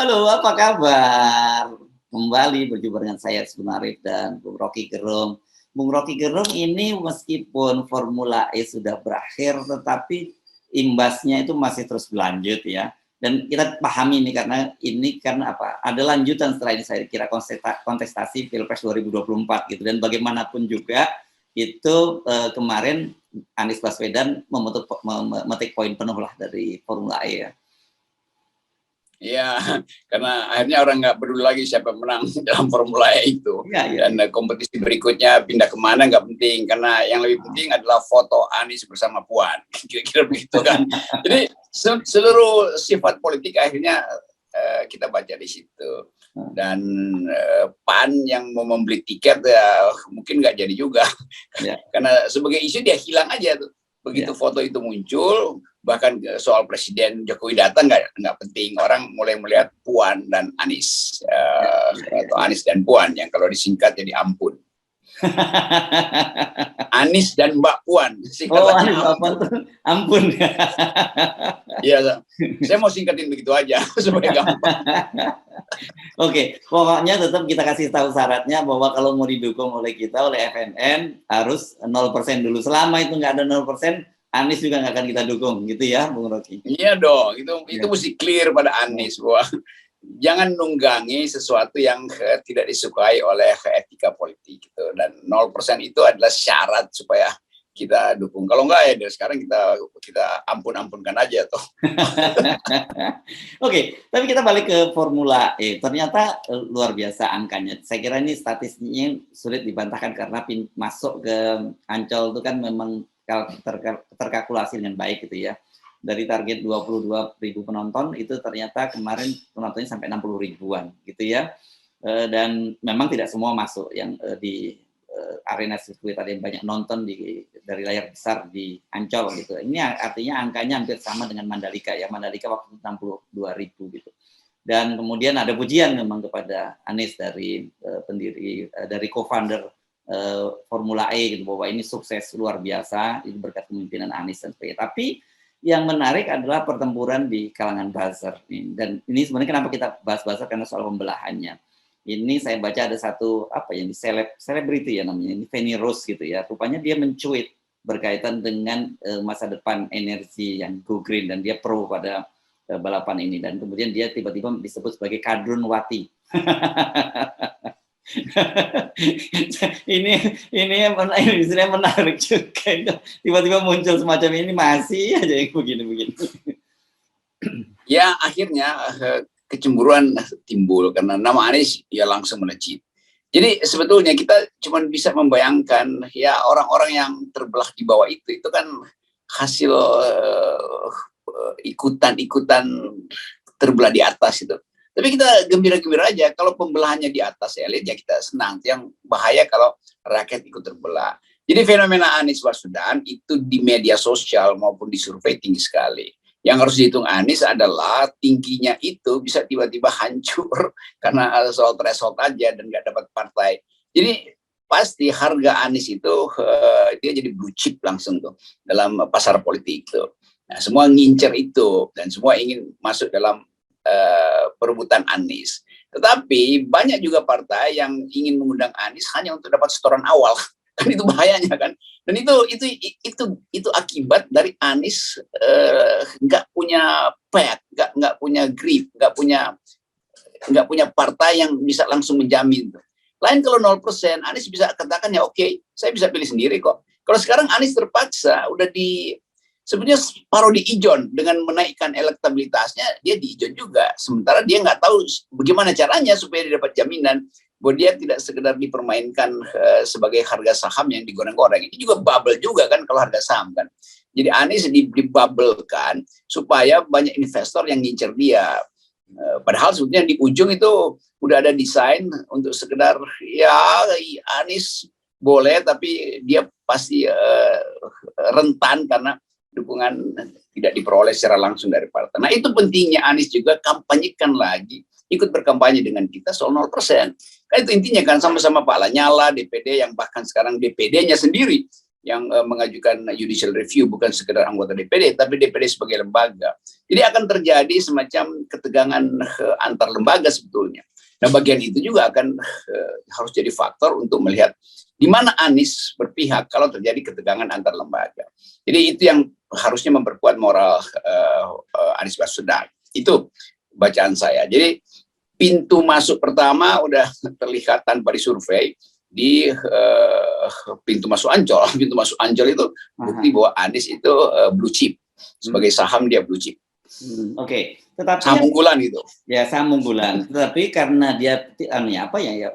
halo, apa kabar? Kembali berjumpa dengan saya Asbun Arif dan Bung Rocky Gerung. Bung Rocky Gerung ini meskipun Formula E sudah berakhir, tetapi imbasnya itu masih terus berlanjut ya. Dan kita pahami ini karena apa? Ada lanjutan setelah ini saya kira kontestasi Pilpres 2024 gitu. Dan bagaimanapun juga itu kemarin Anies Baswedan memetik poin penuh lah dari Formula E ya. Iya, karena akhirnya orang nggak peduli lagi siapa menang dalam Formula E itu. Ya. Dan kompetisi berikutnya pindah kemana nggak penting, karena yang lebih penting adalah foto Anies bersama Puan. Kira-kira begitu kan. Jadi seluruh sifat politik akhirnya kita baca di situ. Dan PAN yang mau membeli tiket ya mungkin nggak jadi juga. Ya. Karena sebagai isu dia hilang aja tuh. Begitu foto itu muncul, bahkan soal Presiden Jokowi datang nggak penting, orang mulai melihat Puan dan Anies atau Anies dan Puan yang kalau disingkat jadi Ampun. Anies dan Mbak Puan. Anies Mbak Puan Ampun. Iya, saya mau singkatin begitu aja supaya gampang. Oke, pokoknya tetap kita kasih tahu syaratnya bahwa kalau mau didukung oleh kita, oleh FNN, harus 0% dulu. Selama itu nggak ada 0%, Anies juga nggak akan kita dukung, gitu ya, Bung Rocky? Iya dong, itu mesti clear pada Anies bahwa jangan nunggangi sesuatu yang tidak disukai oleh etika politik gitu. Dan 0% itu adalah syarat supaya kita dukung. Kalau enggak ya dari sekarang kita ampun-ampunkan aja tuh. Oke, tapi kita balik ke Formula E. Ternyata luar biasa angkanya. Saya kira ini statistiknya sulit dibantahkan karena masuk ke Ancol itu kan memang terkalkulasi dengan baik gitu ya. Dari target 22.000 penonton itu ternyata kemarin penontonnya sampai 60 ribuan gitu ya. Dan memang tidak semua masuk yang di arena sirkuit, ada yang banyak nonton dari layar besar di Ancol gitu. Ini artinya angkanya hampir sama dengan Mandalika ya. Mandalika waktu 62.000 gitu. Dan kemudian ada pujian memang kepada Anies dari pendiri dari co-founder Formula E gitu, bahwa ini sukses luar biasa itu berkat kepemimpinan Anies dan sebagainya. Tapi yang menarik adalah pertempuran di kalangan buzzer. Dan ini sebenarnya kenapa kita bahas buzzer, karena soal pembelahannya. Ini saya baca ada satu yang di selebriti ya namanya, ini Feni Rose gitu ya. Rupanya dia mencuit berkaitan dengan masa depan energi yang go green, dan dia pro pada balapan ini, dan kemudian dia tiba-tiba disebut sebagai Kadrunwati. ini istilahnya menarik juga. Tiba-tiba muncul semacam ini, masih aja yang begini-begini. Ya akhirnya kecemburuan timbul karena nama Anies ya langsung melejit. Jadi sebetulnya kita cuma bisa membayangkan ya orang-orang yang terbelah di bawah itu kan hasil ikutan-ikutan terbelah di atas itu. Tapi kita gembira-gembira aja kalau pembelahannya di atas elit ya kita senang. Yang bahaya kalau rakyat ikut terbelah. Jadi fenomena Anies Baswedan itu di media sosial maupun di survei tinggi sekali. Yang harus dihitung Anies adalah tingginya itu bisa tiba-tiba hancur karena soal threshold aja dan nggak dapat partai. Jadi pasti harga Anies itu dia jadi blue chip langsung tuh dalam pasar politik tuh. Nah, semua ngincer itu dan semua ingin masuk dalam perebutan Anies. Tetapi banyak juga partai yang ingin mengundang Anies hanya untuk dapat setoran awal. Kan itu bahayanya kan. Dan itu akibat dari Anies nggak punya pet, nggak punya grip, nggak punya partai yang bisa langsung menjamin. Lain kalau 0%, Anies bisa katakan ya oke, saya bisa pilih sendiri kok. Kalau sekarang Anies terpaksa udah sebenarnya paruh di ijon dengan menaikkan elektabilitasnya, dia di ijon juga. Sementara dia nggak tahu bagaimana caranya supaya dia dapat jaminan bahwa dia tidak sekedar dipermainkan sebagai harga saham yang digoreng-goreng. Ini juga bubble juga kan kalau harga saham kan. Jadi Anies dibubble-kan supaya banyak investor yang ngincer dia. Padahal sebetulnya di ujung itu udah ada desain untuk sekedar ya Anies boleh tapi dia pasti rentan karena dukungan tidak diperoleh secara langsung dari partai. Nah itu pentingnya Anies juga kampanyekan lagi, ikut berkampanye dengan kita soal 0%. Kan itu intinya kan sama-sama Pak Lanyala, DPD yang bahkan sekarang DPD-nya sendiri mengajukan judicial review, bukan sekedar anggota DPD, tapi DPD sebagai lembaga. Jadi akan terjadi semacam ketegangan antar lembaga sebetulnya. Nah, bagian itu juga akan harus jadi faktor untuk melihat di mana Anies berpihak kalau terjadi ketegangan antar lembaga. Jadi itu yang harusnya memperkuat moral Anies Baswedan. Itu bacaan saya. Jadi pintu masuk pertama udah terlihat tanpa disurvei di pintu masuk Ancol. Pintu masuk Ancol itu bukti bahwa Anies itu blue chip. Sebagai saham dia blue chip. Oke. Tetapi saham unggulan gitu. Ya, saham unggulan. Tetapi karena dia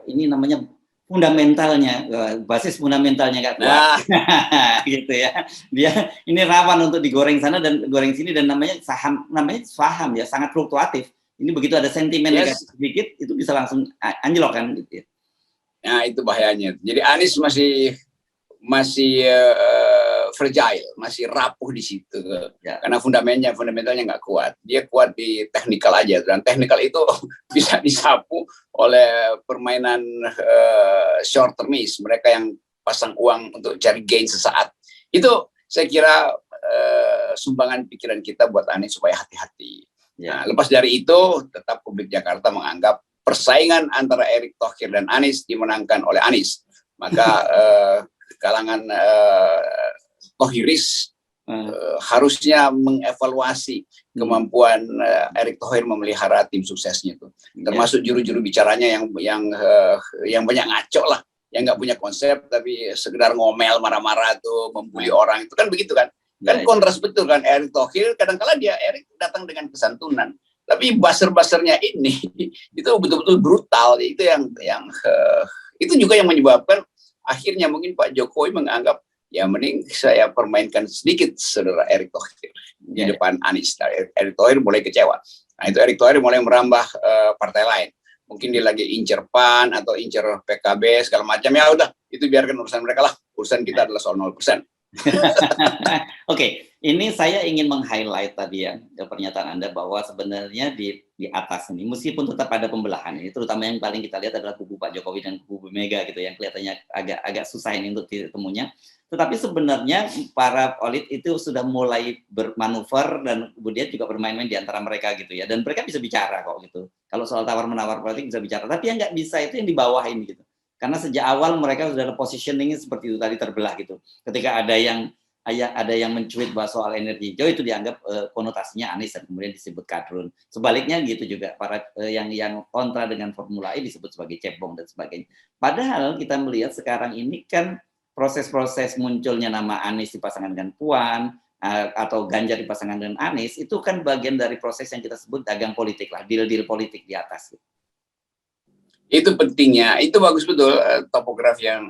ini namanya fundamentalnya, basis fundamentalnya nggak kuat, gitu ya. Dia ini rawan untuk digoreng sana dan goreng sini, dan namanya saham ya, sangat fluktuatif. Ini begitu ada sentimen negatif sedikit itu bisa langsung anjlok kan gitu ya. Nah, itu bahayanya. Jadi Anies masih fragile, masih rapuh di situ ya. Karena fundamentalnya nggak kuat. Dia kuat di teknikal aja, dan teknikal itu bisa disapu oleh permainan short termis, mereka yang pasang uang untuk cari gain sesaat. Itu saya kira sumbangan pikiran kita buat Anies supaya hati-hati. Ya. Nah, lepas dari itu tetap publik Jakarta menganggap persaingan antara Erick Thohir dan Anies dimenangkan oleh Anies. Maka kalangan Thohiris harusnya mengevaluasi kemampuan Erick Thohir memelihara tim suksesnya itu, termasuk juru-juru bicaranya yang banyak ngaco lah, yang nggak punya konsep tapi sekedar ngomel, marah-marah tuh, membuli orang, itu kan begitu kan. Kan kontras betul kan. Erick Thohir kadang-kala Erick datang dengan kesantunan, tapi buzzer-buzzernya ini itu betul-betul brutal. Itu itu juga yang menyebabkan akhirnya mungkin Pak Jokowi menganggap ya mending saya permainkan sedikit saudara Erick Thohir di depan Anies. Erick Thohir mulai kecewa. Nah, itu Erick Thohir mulai merambah partai lain. Mungkin dia lagi incer PAN atau incer PKB segala macam, ya udah itu biarkan urusan mereka lah. Urusan kita adalah soal 0%. Oke, ini saya ingin meng-highlight tadi ya pernyataan Anda bahwa sebenarnya di atas ini meskipun tetap ada pembelahan ini, terutama yang paling kita lihat adalah kubu Pak Jokowi dan kubu Bu Mega gitu, yang kelihatannya agak susah ini untuk ditemunya. Tetapi sebenarnya para elit itu sudah mulai bermanuver dan kemudian juga bermain-main di antara mereka gitu ya, dan mereka bisa bicara kok gitu. Kalau soal tawar-menawar politik bisa bicara, tapi yang nggak bisa itu yang di bawah ini gitu. Karena sejak awal mereka sudah ada positioning seperti itu tadi, terbelah gitu. Ketika ada yang mencuit bahwa soal energi hijau itu dianggap konotasinya Anies dan kemudian disebut kadrun. Sebaliknya gitu juga, para yang kontra dengan Formula E disebut sebagai cebong dan sebagainya. Padahal kita melihat sekarang ini kan proses-proses munculnya nama Anies dipasangkan dengan Puan atau Ganjar dipasangkan dengan Anies, itu kan bagian dari proses yang kita sebut dagang politik lah, deal-deal politik di atas. Itu pentingnya, itu bagus betul topografi yang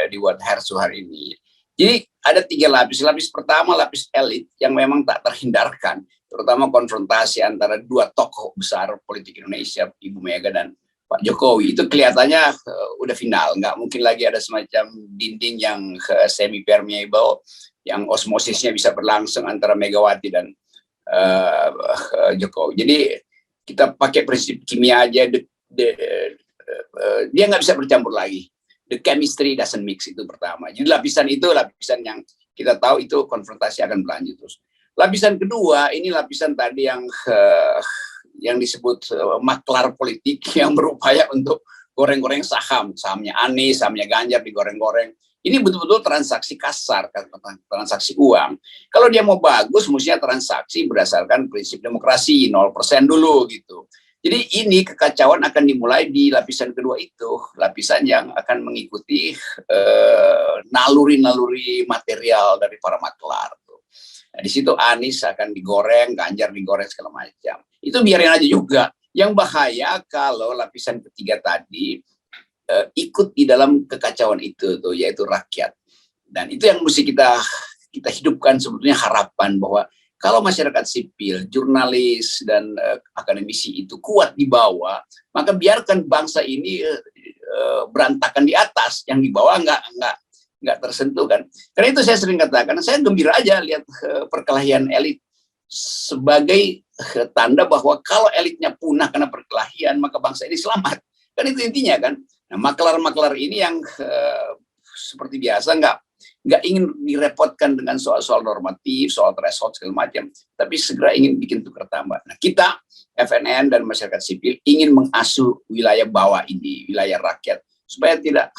dibuat Hersu hari ini. Jadi ada 3 lapis. Lapis pertama, lapis elit yang memang tak terhindarkan, terutama konfrontasi antara 2 tokoh besar politik Indonesia, Ibu Mega dan Pak Jokowi. Itu kelihatannya udah final, nggak mungkin lagi ada semacam dinding yang semi permeable, yang osmosisnya bisa berlangsung antara Megawati dan Jokowi. Jadi kita pakai prinsip kimia aja, dia nggak bisa bercampur lagi. The chemistry doesn't mix, itu pertama. Jadi lapisan yang kita tahu itu konfrontasi akan berlanjut terus. Lapisan kedua, ini lapisan tadi yang disebut maklar politik yang berupaya untuk goreng-goreng sahamnya Anies, sahamnya Ganjar digoreng-goreng. Ini betul-betul transaksi kasar, transaksi uang. Kalau dia mau bagus, mestinya transaksi berdasarkan prinsip demokrasi, 0% dulu gitu. Jadi ini kekacauan akan dimulai di lapisan kedua itu, lapisan yang akan mengikuti naluri-naluri material dari para maklar. Nah, di situ Anies akan digoreng, Ganjar digoreng segala macam. Itu biarin aja juga. Yang bahaya kalau lapisan ketiga tadi ikut di dalam kekacauan itu tuh, yaitu rakyat. Dan itu yang mesti kita hidupkan sebetulnya, harapan bahwa kalau masyarakat sipil, jurnalis, dan akademisi itu kuat di bawah, maka biarkan bangsa ini berantakan di atas, yang di bawah nggak tersentuh kan. Karena itu saya sering katakan, saya gembira aja lihat perkelahian elit sebagai tanda bahwa kalau elitnya punah karena perkelahian, maka bangsa ini selamat. Kan itu intinya kan. Nah, maklar-maklar ini yang seperti biasa nggak ingin direpotkan dengan soal-soal normatif, soal threshold segala macam, tapi segera ingin bikin tukar tambah. Nah, kita FNN dan masyarakat sipil ingin mengasuh wilayah bawah ini, wilayah rakyat, supaya tidak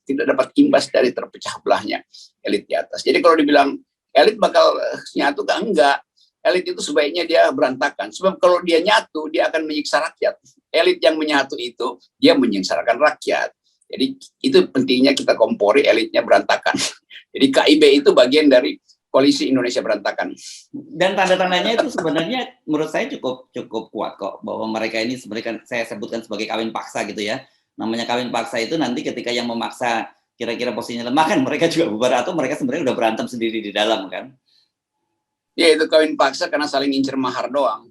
dapat imbas dari terpecah belahnya elit di atas. Jadi kalau dibilang elit bakal nyatu, enggak. Elit itu sebaiknya dia berantakan. Sebab kalau dia nyatu, dia akan menyiksa rakyat. Elit yang menyatu itu, dia menyengsarakan rakyat. Jadi itu pentingnya kita kompori elitnya berantakan. Jadi KIB itu bagian dari Koalisi Indonesia Berantakan. Dan tanda-tandanya itu sebenarnya menurut saya cukup kuat kok, bahwa mereka ini sebenarnya saya sebutkan sebagai kawin paksa gitu ya. Namanya kawin paksa itu nanti ketika yang memaksa kira-kira posisinya lemah kan mereka juga bubar, atau mereka sebenarnya udah berantem sendiri di dalam kan. Ya itu kawin paksa karena saling incer mahar doang.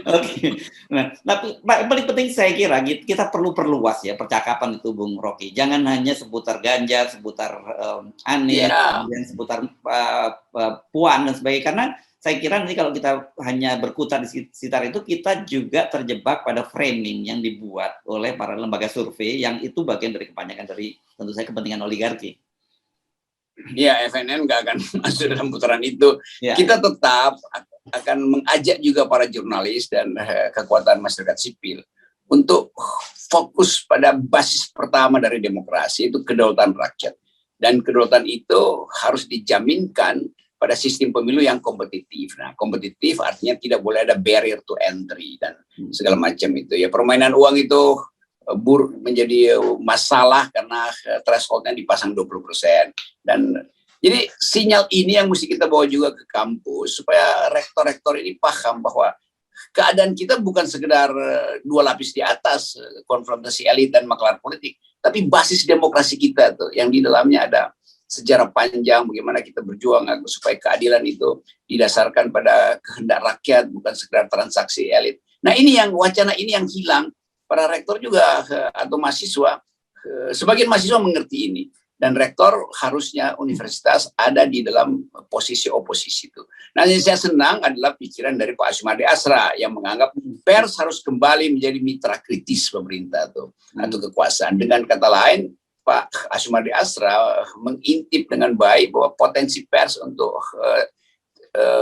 Oke. Nah, tapi paling penting saya kira kita perlu perluas ya percakapan itu, Bung Rocky. Jangan hanya seputar Ganjar, seputar Anies, kemudian seputar Puan dan sebagainya. Karena saya kira nanti kalau kita hanya berkutat di sekitar itu, kita juga terjebak pada framing yang dibuat oleh para lembaga survei yang itu bagian dari kebanyakan dari tentu saja kepentingan oligarki. Ya, FNN nggak akan masuk dalam putaran itu. Ya. Kita tetap akan mengajak juga para jurnalis dan kekuatan masyarakat sipil untuk fokus pada basis pertama dari demokrasi, itu kedaulatan rakyat. Dan kedaulatan itu harus dijaminkan pada sistem pemilu yang kompetitif. Nah, kompetitif artinya tidak boleh ada barrier to entry dan segala macam itu. Ya, permainan uang itu menjadi masalah karena thresholdnya dipasang 20%. Dan jadi sinyal ini yang mesti kita bawa juga ke kampus supaya rektor-rektor ini paham bahwa keadaan kita bukan sekedar dua lapis di atas konfrontasi elit dan maklar politik, tapi basis demokrasi kita tuh yang di dalamnya ada sejarah panjang bagaimana kita berjuang supaya keadilan itu didasarkan pada kehendak rakyat, bukan sekedar transaksi elit. Nah, ini yang wacana ini yang hilang. Para rektor juga atau mahasiswa, sebagian mahasiswa mengerti ini, dan rektor harusnya universitas ada di dalam posisi oposisi itu. Nah, yang saya senang adalah pikiran dari Pak Asumardi Asra yang menganggap pers harus kembali menjadi mitra kritis pemerintah atau kekuasaan. Dengan kata lain, Pak Asumardi Asra mengintip dengan baik bahwa potensi pers untuk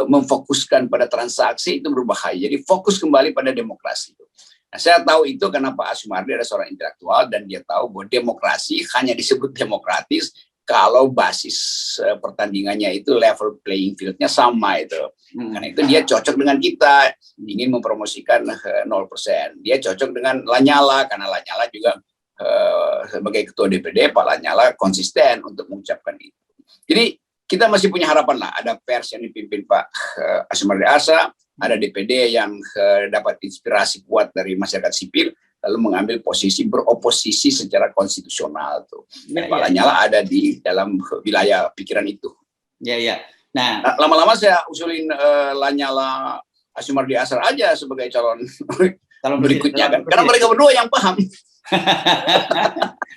memfokuskan pada transaksi itu berbahaya. Jadi fokus kembali pada demokrasi itu. Nah, saya tahu itu karena Pak Asumardi adalah seorang intelektual dan dia tahu bahwa demokrasi hanya disebut demokratis kalau basis pertandingannya itu level playing field-nya sama itu. Karena itu dia cocok dengan kita, ingin mempromosikan 0%. Dia cocok dengan Lanyala karena Lanyala juga sebagai ketua DPD, Pak Lanyala konsisten untuk mengucapkan itu. Jadi kita masih punya harapan lah, ada pers yang dipimpin Pak Asumardi Asra, ada DPD yang dapat inspirasi kuat dari masyarakat sipil, lalu mengambil posisi beroposisi secara konstitusional tuh. Pak Lanyala ada di dalam wilayah pikiran itu. Ya. Nah, lama-lama saya usulin Lanyala Asumardi Asra aja sebagai calon berikutnya kan, karena mereka berdua yang paham.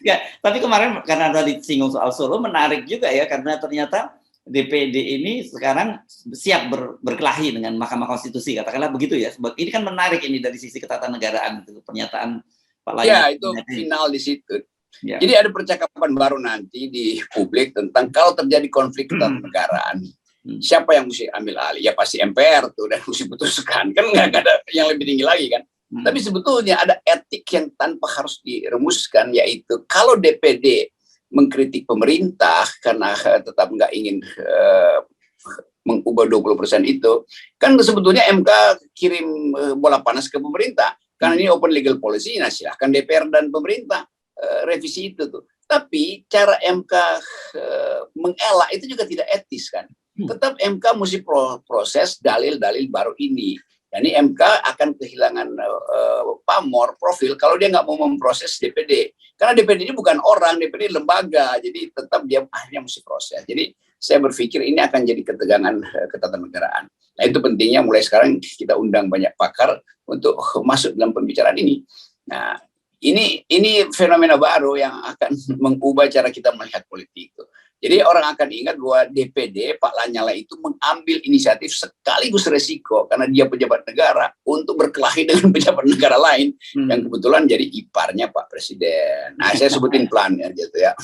Ya, tapi kemarin karena tadi singgung soal Solo, menarik juga ya, karena ternyata DPD ini sekarang siap berkelahi dengan Mahkamah Konstitusi, katakanlah begitu ya. Ini kan menarik ini dari sisi ketatanegaraan itu, pernyataan Pak Lanyala. Ya, itu final di situ. Ya. Jadi ada percakapan baru nanti di publik tentang kalau terjadi konflik ketatanegaraan, siapa yang mesti ambil alih? Ya pasti MPR tuh, dan mesti putuskan. Kan nggak ada yang lebih tinggi lagi kan. Tapi sebetulnya ada etik yang tanpa harus dirumuskan, yaitu kalau DPD mengkritik pemerintah karena tetap nggak ingin mengubah 20% itu, kan sebetulnya MK kirim bola panas ke pemerintah. Karena ini open legal policy, nah silahkan DPR dan pemerintah revisi itu tuh. Tapi cara MK mengelak itu juga tidak etis kan. Tetap MK mesti proses dalil-dalil baru ini. Dan ini MK akan kehilangan pamor, profil, kalau dia nggak mau memproses DPD. Karena DPD ini bukan orang, DPD lembaga, jadi tetap dia akhirnya mesti proses. Jadi saya berpikir ini akan jadi ketegangan ketatanegaraan. Nah, itu pentingnya mulai sekarang kita undang banyak pakar untuk masuk dalam pembicaraan ini. Nah, ini fenomena baru yang akan mengubah cara kita melihat politik. Jadi orang akan ingat bahwa DPD Pak Lanyala itu mengambil inisiatif sekaligus resiko karena dia pejabat negara untuk berkelahi dengan pejabat negara lain yang kebetulan jadi iparnya Pak Presiden. Nah, saya sebutin plannya gitu ya.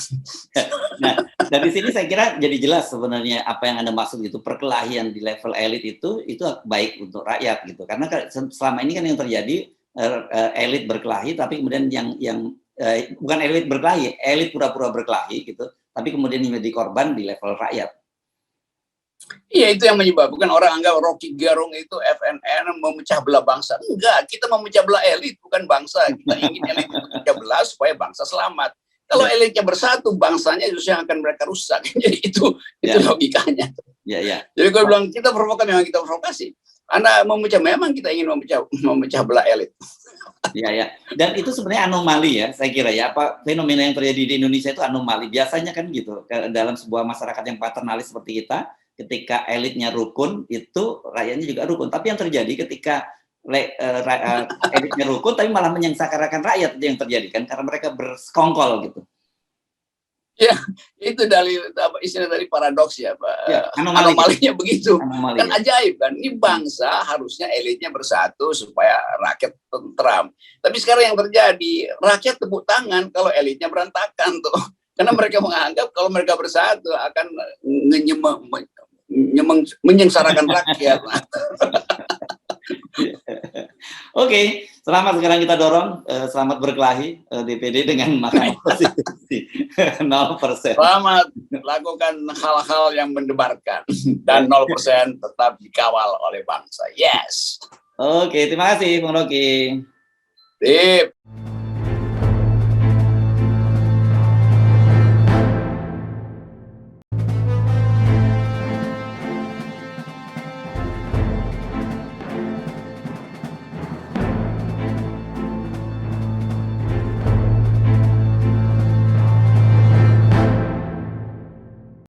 Nah, dari sini saya kira jadi jelas sebenarnya apa yang Anda maksud itu, perkelahian di level elit itu baik untuk rakyat gitu. Karena selama ini kan yang terjadi elit berkelahi, tapi kemudian yang bukan elit berkelahi, elit pura-pura berkelahi gitu, tapi kemudian menjadi korban di level rakyat. Iya, itu yang menyebabkan orang anggap Rocky Gerung itu FNN memecah belah bangsa. Enggak, kita memecah belah elit, bukan bangsa. Kita ingin elit memecah belah supaya bangsa selamat. Kalau elitnya bersatu, bangsanya justru yang akan mereka rusak. Jadi itu logikanya. Jadi gue bilang, kita provokasi, memang kita provokasi. Anda memang kita ingin memecah belah elit. Ya. Dan itu sebenarnya anomali ya, saya kira ya. Apa fenomena yang terjadi di Indonesia itu anomali. Biasanya kan gitu, dalam sebuah masyarakat yang paternalis seperti kita, ketika elitnya rukun, itu rakyatnya juga rukun. Tapi yang terjadi ketika elitnya rukun, tapi malah menyengsarakan rakyat, itu yang terjadi kan, karena mereka bersekongkol gitu. Ya, itu istilah dari paradoks ya, Pak. Ya, anomalinya begitu. Kan ajaib kan, ini bangsa harusnya elitnya bersatu supaya rakyat tentram. Tapi sekarang yang terjadi, rakyat tepuk tangan kalau elitnya berantakan tuh. Karena mereka menganggap kalau mereka bersatu akan menyengsarakan rakyat. Oke, selamat sekarang kita dorong, selamat berkelahi DPD dengan Mahkamah Konstitusi 0%. Selamat lakukan hal-hal yang mendebarkan dan 0% tetap dikawal oleh bangsa. Yes. Oke, terima kasih Bung Rocky. Sip.